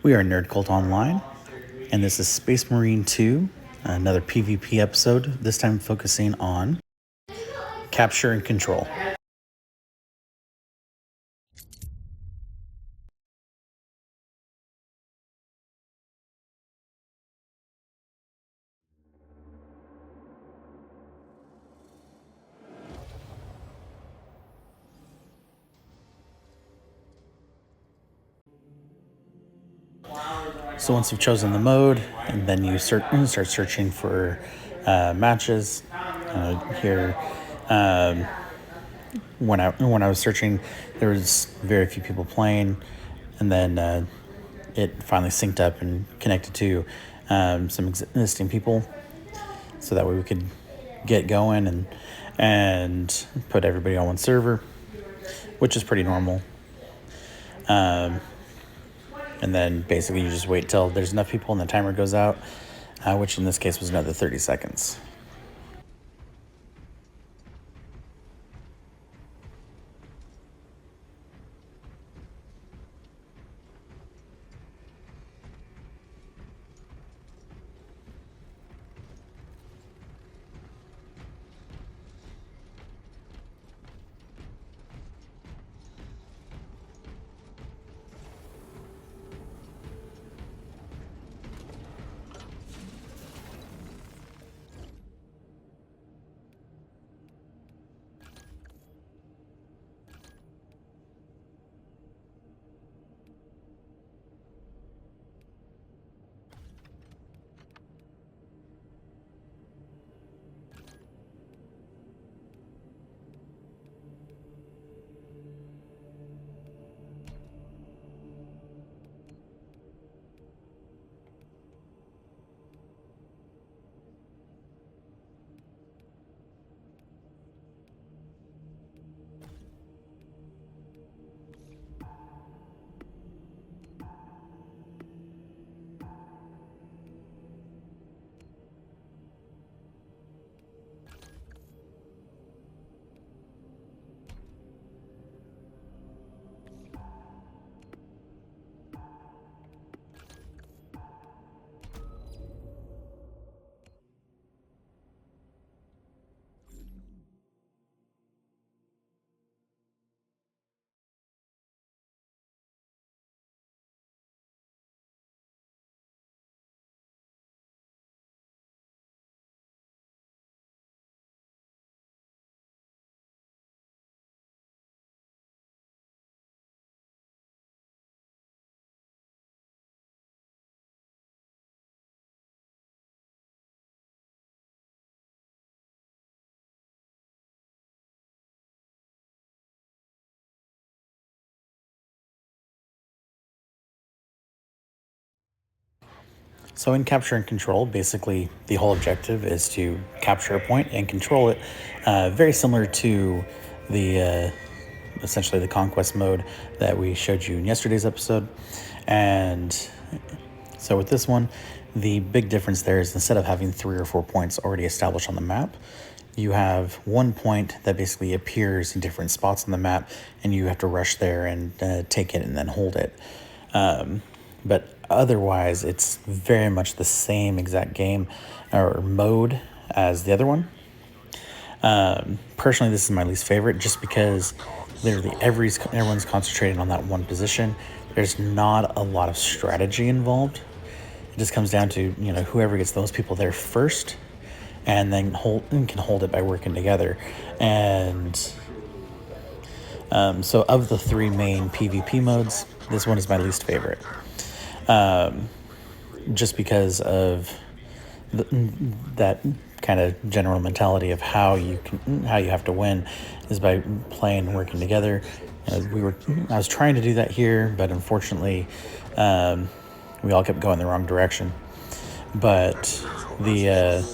We are Nerd Cult Online, and this is Space Marine 2, another PvP episode, this time focusing on capture and control. So once you've chosen the mode, and then you start searching for matches. Here, when I was searching, there was very few people playing, and then it finally synced up and connected to some existing people, so that way we could get going and put everybody on one server, which is pretty normal. And then basically you just wait till there's enough people and the timer goes out, which in this case was another 30 seconds. So in capture and control, basically the whole objective is to capture a point and control it, very similar to the essentially the conquest mode that we showed you in yesterday's episode. And so with this one, the big difference there is instead of having 3 or 4 points already established on the map, you have one point that basically appears in different spots on the map, and you have to rush there and take it and then hold it. But otherwise, it's very much the same exact game or mode as the other one. Personally, this is my least favorite just because literally everyone's concentrating on that one position. There's not a lot of strategy involved. It just comes down to, whoever gets those people there first and then can hold it by working together. And so of the 3 main PvP modes, this one is my least favorite. Just because of that kind of general mentality of how you have to win is by playing and working together. I was trying to do that here, but unfortunately, we all kept going the wrong direction. But the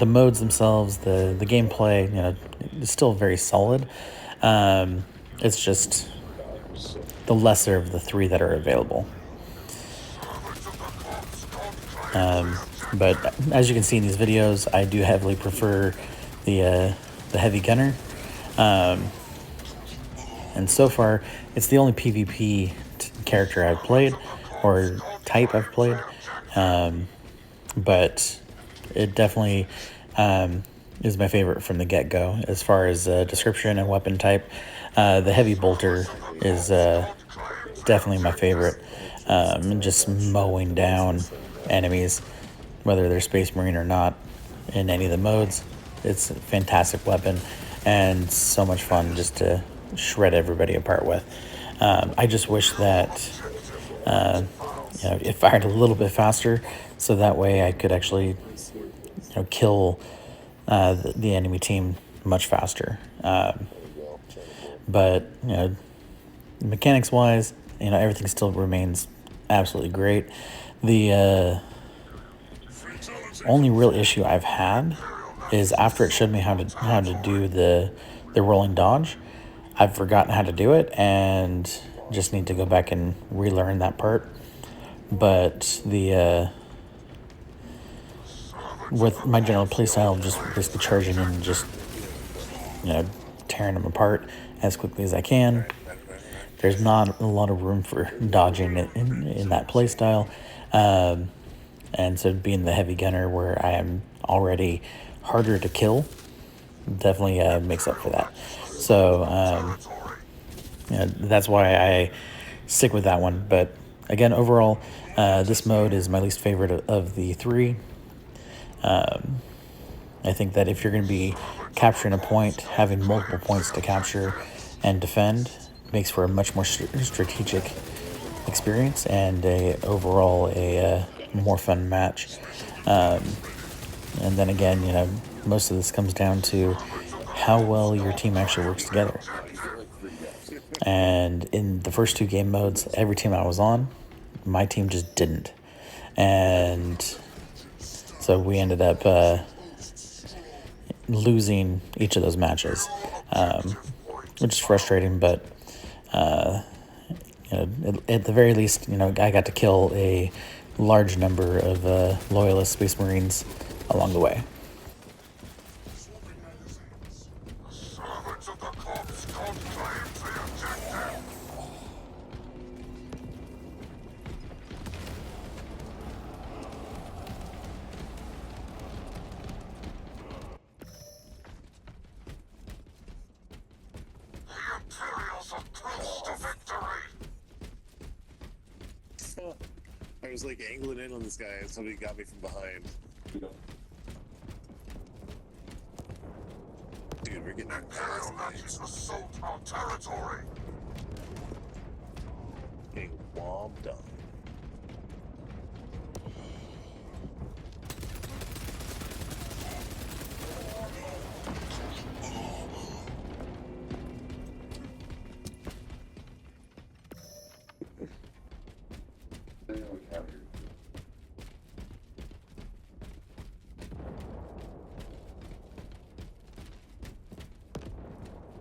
modes themselves, the gameplay, is still very solid. It's just the lesser of the 3 that are available. But as you can see in these videos, I do heavily prefer the heavy gunner. And so far, it's the only PvP character I've played or type I've played, but it definitely is my favorite from the get-go as far as description and weapon type. The heavy bolter is definitely my favorite. And just mowing down enemies, whether they're Space Marine or not, in any of the modes. It's a fantastic weapon and so much fun just to shred everybody apart with. I just wish that it fired a little bit faster, so that way I could actually kill the enemy team much faster. But mechanics wise, everything still remains absolutely great. The only real issue I've had is after it showed me how to do the rolling dodge, I've forgotten how to do it and just need to go back and relearn that part. But the with my general playstyle, just basically charging in and just tearing them apart as quickly as I can. There's not a lot of room for dodging in that playstyle. And so being the heavy gunner where I am already harder to kill definitely makes up for that. So that's why I stick with that one. But again, overall, this mode is my least favorite of the three. I think that if you're going to be capturing a point, having multiple points to capture and defend makes for a much more strategic experience and overall a more fun match. And then again, most of this comes down to how well your team actually works together. And in the first two game modes, every team I was on, my team just didn't. And so we ended up losing each of those matches, which is frustrating, but at the very least, I got to kill a large number of loyalist Space Marines along the way. I was like angling in on this guy and somebody got me from behind. Dude, we're getting Imperial Nazis assault our territory. Getting wobbed up.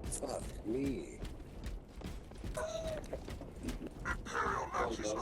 Fuck me. Imperial Nazis